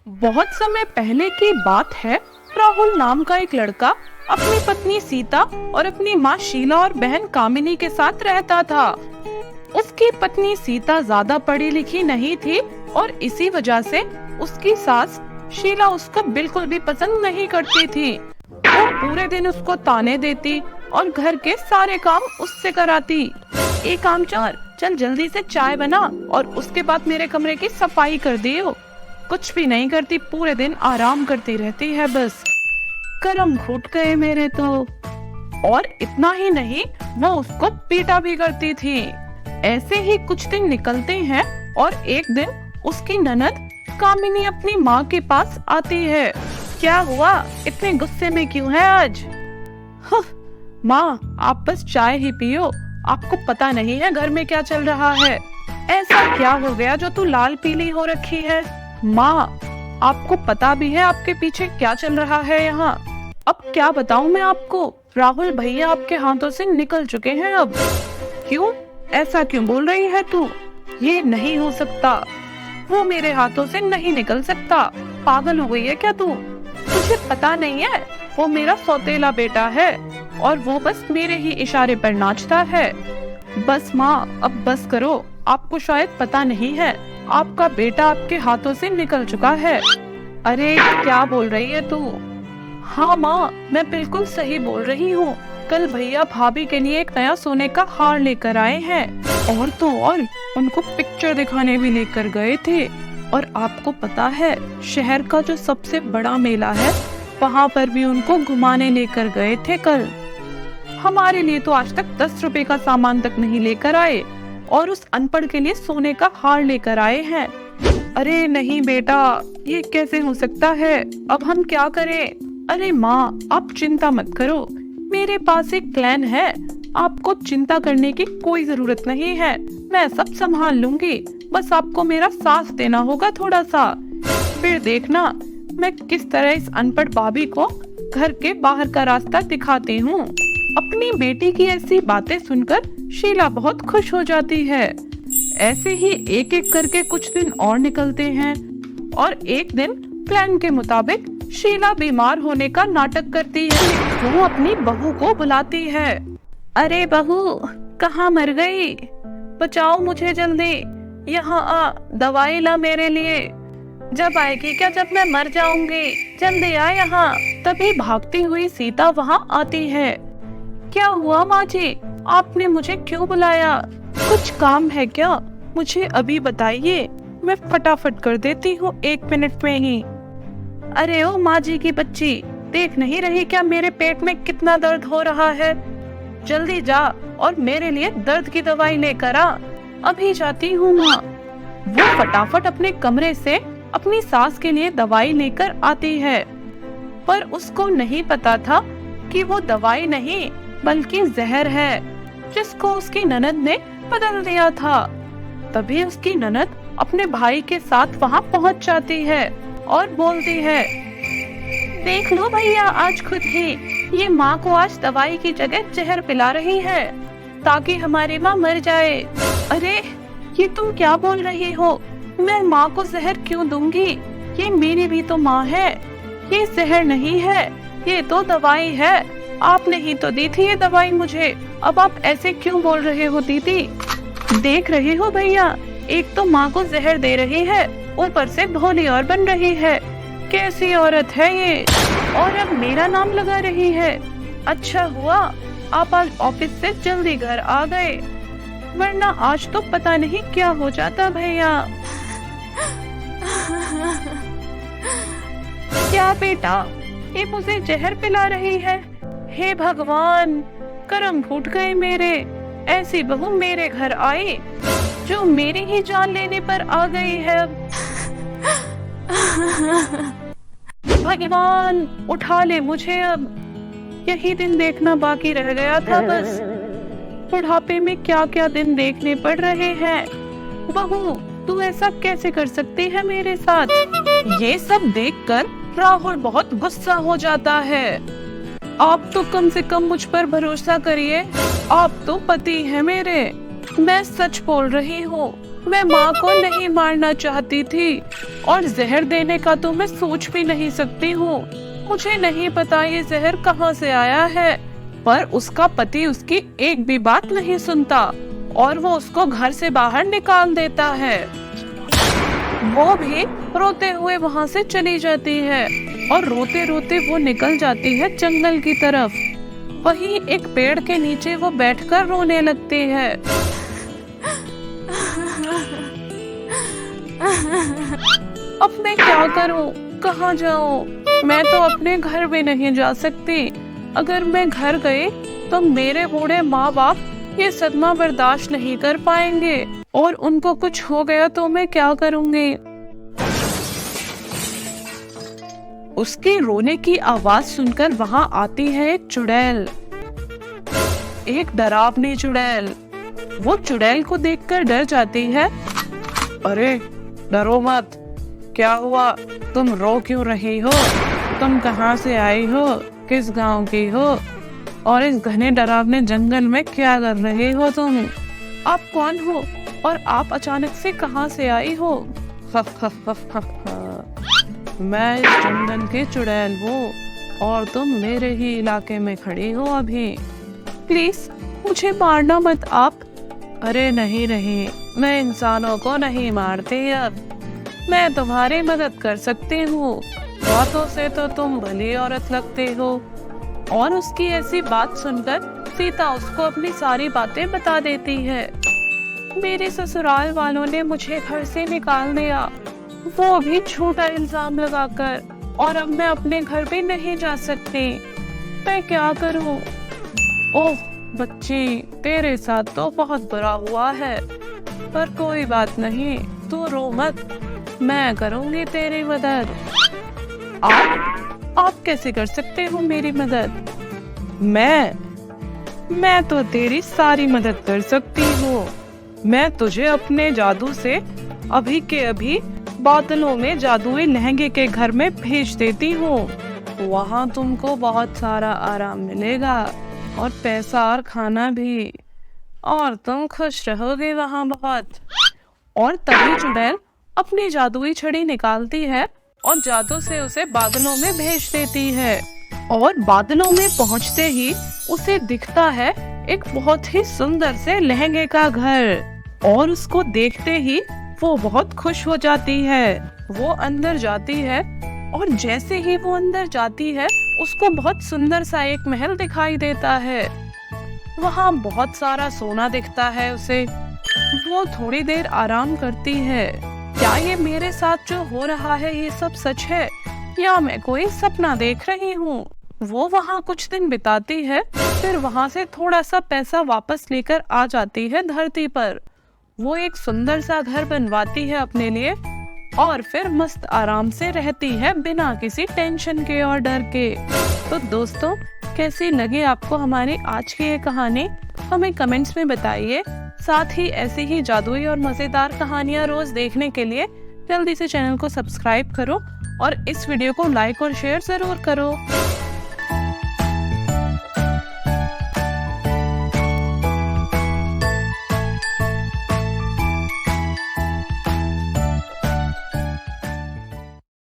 बहुत समय पहले की बात है। राहुल नाम का एक लड़का अपनी पत्नी सीता और अपनी माँ शीला और बहन कामिनी के साथ रहता था। उसकी पत्नी सीता ज्यादा पढ़ी लिखी नहीं थी और इसी वजह से उसकी सास शीला उसको बिल्कुल भी पसंद नहीं करती थी। वो पूरे दिन उसको ताने देती और घर के सारे काम उससे कराती। एक काम चल जल्दी से चाय बना और उसके बाद मेरे कमरे की सफाई कर दियो। कुछ भी नहीं करती, पूरे दिन आराम करती रहती है बस। कर्म घुट गए मेरे तो। और इतना ही नहीं, वो उसको पीटा भी करती थी। ऐसे ही कुछ दिन निकलते हैं और एक दिन उसकी ननद कामिनी अपनी माँ के पास आती है। क्या हुआ, इतने गुस्से में क्यों है आज? माँ, आप बस चाय ही पियो, आपको पता नहीं है घर में क्या चल रहा है। ऐसा क्या हो गया जो तू लाल पीली हो रखी है? माँ, आपको पता भी है आपके पीछे क्या चल रहा है यहाँ? अब क्या बताऊँ मैं आपको, राहुल भैया आपके हाथों से निकल चुके हैं अब। क्यों, ऐसा क्यों बोल रही है तू? ये नहीं हो सकता, वो मेरे हाथों से नहीं निकल सकता। पागल हो गई है क्या तू? तुझे पता नहीं है, वो मेरा सौतेला बेटा है और वो बस मेरे ही इशारे पर नाचता है। बस माँ, अब बस करो। आपको शायद पता नहीं है, आपका बेटा आपके हाथों से निकल चुका है। अरे क्या बोल रही है तू? हाँ माँ, मैं बिल्कुल सही बोल रही हूँ। कल भैया भाभी के लिए एक नया सोने का हार लेकर आए हैं और तो और उनको पिक्चर दिखाने भी लेकर गए थे। और आपको पता है, शहर का जो सबसे बड़ा मेला है वहाँ पर भी उनको घुमाने लेकर गए थे कल। हमारे लिए तो आज तक 10 रुपए का सामान तक नहीं लेकर आए और उस अनपढ़ के लिए सोने का हार लेकर आए हैं। अरे नहीं बेटा, ये कैसे हो सकता है? अब हम क्या करें? अरे माँ, आप चिंता मत करो, मेरे पास एक प्लान है। आपको चिंता करने की कोई जरूरत नहीं है, मैं सब संभाल लूंगी। बस आपको मेरा साथ देना होगा थोड़ा सा। फिर देखना मैं किस तरह इस अनपढ़ भाभी को घर के बाहर का रास्ता दिखाती हूँ। अपनी बेटी की ऐसी बातें सुनकर शीला बहुत खुश हो जाती है। ऐसे ही एक एक करके कुछ दिन और निकलते हैं और एक दिन प्लान के मुताबिक शीला बीमार होने का नाटक करती है। वो अपनी बहू को बुलाती है। अरे बहू, कहाँ मर गई? बचाओ मुझे जल्दी, यहाँ आ, दवाई ला मेरे लिए। जब आएगी क्या, जब मैं मर जाऊंगी? जल्दी आ यहाँ। तभी भागती हुई सीता वहाँ आती है। क्या हुआ माँ जी, आपने मुझे क्यों बुलाया? कुछ काम है क्या? मुझे अभी बताइए, मैं फटाफट कर देती हूँ 1 मिनट में ही। अरे ओ माँ जी की बच्ची, देख नहीं रही क्या मेरे पेट में कितना दर्द हो रहा है? जल्दी जा और मेरे लिए दर्द की दवाई लेकर आ। अभी जाती हूँ माँ। वो फटाफट अपने कमरे से अपनी सास के लिए दवाई लेकर आती है, पर उसको नहीं पता था कि वो दवाई नहीं बल्कि जहर है, जिसको उसकी ननद ने बदल दिया था। तभी उसकी ननद अपने भाई के साथ वहाँ पहुँच जाती है और बोलती है, देख लो भैया, आज खुद ही ये माँ को आज दवाई की जगह जहर पिला रही है ताकि हमारी माँ मर जाए। अरे ये तुम क्या बोल रही हो? मैं माँ को जहर क्यों दूंगी? ये मेरी भी तो माँ है। ये जहर नहीं है, ये तो दवाई है। आपने ही तो दी थी ये दवाई मुझे, अब आप ऐसे क्यों बोल रहे हो दीदी? देख रहे हो भैया, एक तो माँ को जहर दे रही है, ऊपर से भोली और बन रही है। कैसी औरत है ये? और अब मेरा नाम लगा रही है। अच्छा हुआ आप आज ऑफिस से जल्दी घर आ गए, वरना आज तो पता नहीं क्या हो जाता भैया। क्या बेटा, ये मुझे जहर पिला रही है? हे भगवान, कर्म फूट गए मेरे। ऐसी बहू मेरे घर आई जो मेरी ही जान लेने पर आ गई है। भगवान, उठा ले मुझे अब। यही दिन देखना बाकी रह गया था बस। बुढ़ापे में क्या क्या दिन देखने पड़ रहे हैं। बहू, तू ऐसा कैसे कर सकती है मेरे साथ? ये सब देखकर राहुल बहुत गुस्सा हो जाता है। आप तो कम से कम मुझ पर भरोसा करिए, आप तो पति हैं मेरे। मैं सच बोल रही हूँ, मैं माँ को नहीं मारना चाहती थी और जहर देने का तो मैं सोच भी नहीं सकती हूँ। मुझे नहीं पता ये जहर कहाँ से आया है, पर उसका पति उसकी एक भी बात नहीं सुनता और वो उसको घर से बाहर निकाल देता है। वो भी रोते हुए वहाँ से चली जाती है और रोते रोते वो निकल जाती है जंगल की तरफ। वहीं एक पेड़ के नीचे वो बैठकर रोने लगती है। अब मैं क्या करूं? कहाँ जाऊं? मैं तो अपने घर भी नहीं जा सकती। अगर मैं घर गई तो मेरे बूढ़े माँ बाप ये सदमा बर्दाश्त नहीं कर पाएंगे और उनको कुछ हो गया तो मैं क्या करूंगी? उसके रोने की आवाज सुनकर वहां आती है एक चुड़ैल, एक डरावनी चुड़ैल। वो चुड़ैल को देखकर डर जाती है। अरे डरो मत, क्या हुआ? तुम रो क्यों रही हो? तुम कहाँ से आई हो? किस गांव की हो? और इस घने डरावने जंगल में क्या कर रही हो तुम? आप कौन हो और आप अचानक से कहाँ से आई हो? मैं इस जंगल की चुड़ैल हूँ और तुम मेरे ही इलाके में खड़ी हो अभी। प्लीज मुझे मारना मत आप। अरे नहीं नहीं, मैं इंसानों को नहीं मारती। अब मैं तुम्हारी मदद कर सकती हूँ। बातों से तो तुम भली औरत लगती हो। और उसकी ऐसी बात सुनकर सीता उसको अपनी सारी बातें बता देती है। मेरे ससुराल वालों ने मुझे घर से निकाल दिया, वो भी झूठा इल्जाम लगाकर, और अब मैं अपने घर भी नहीं जा सकती। मैं क्या करूं? ओह बच्ची, तेरे साथ तो बहुत बुरा हुआ है, पर कोई बात नहीं, तू रो मत, मैं करूंगी तेरी मदद। आप कैसे कर सकते हो मेरी मदद? मैं तो तेरी सारी मदद कर सकती हूँ। मैं तुझे अपने जादू से अभी के अभी बादलों में जादुई लहंगे के घर में भेज देती हूँ। वहाँ तुमको बहुत सारा आराम मिलेगा और पैसा और खाना भी, और तुम खुश रहोगे वहाँ बहुत। और तभी चुड़ैल अपनी जादुई छड़ी निकालती है और जादू से उसे बादलों में भेज देती है। और बादलों में पहुँचते ही उसे दिखता है एक बहुत ही सुंदर से लहंगे का घर, और उसको देखते ही वो बहुत खुश हो जाती है। वो अंदर जाती है और जैसे ही वो अंदर जाती है उसको बहुत सुंदर सा एक महल दिखाई देता है। वहाँ बहुत सारा सोना दिखता है उसे। वो थोड़ी देर आराम करती है। क्या ये मेरे साथ जो हो रहा है ये सब सच है या मैं कोई सपना देख रही हूँ? वो वहाँ कुछ दिन बिताती है, फिर वहाँ से थोड़ा सा पैसा वापस लेकर आ जाती है धरती पर। वो एक सुंदर सा घर बनवाती है अपने लिए और फिर मस्त आराम से रहती है बिना किसी टेंशन के और डर के। तो दोस्तों, कैसी लगी आपको हमारी आज की ये कहानी? हमें कमेंट्स में बताइए। साथ ही ऐसी ही जादुई और मजेदार कहानियाँ रोज देखने के लिए जल्दी से चैनल को सब्सक्राइब करो और इस वीडियो को लाइक और शेयर जरूर करो।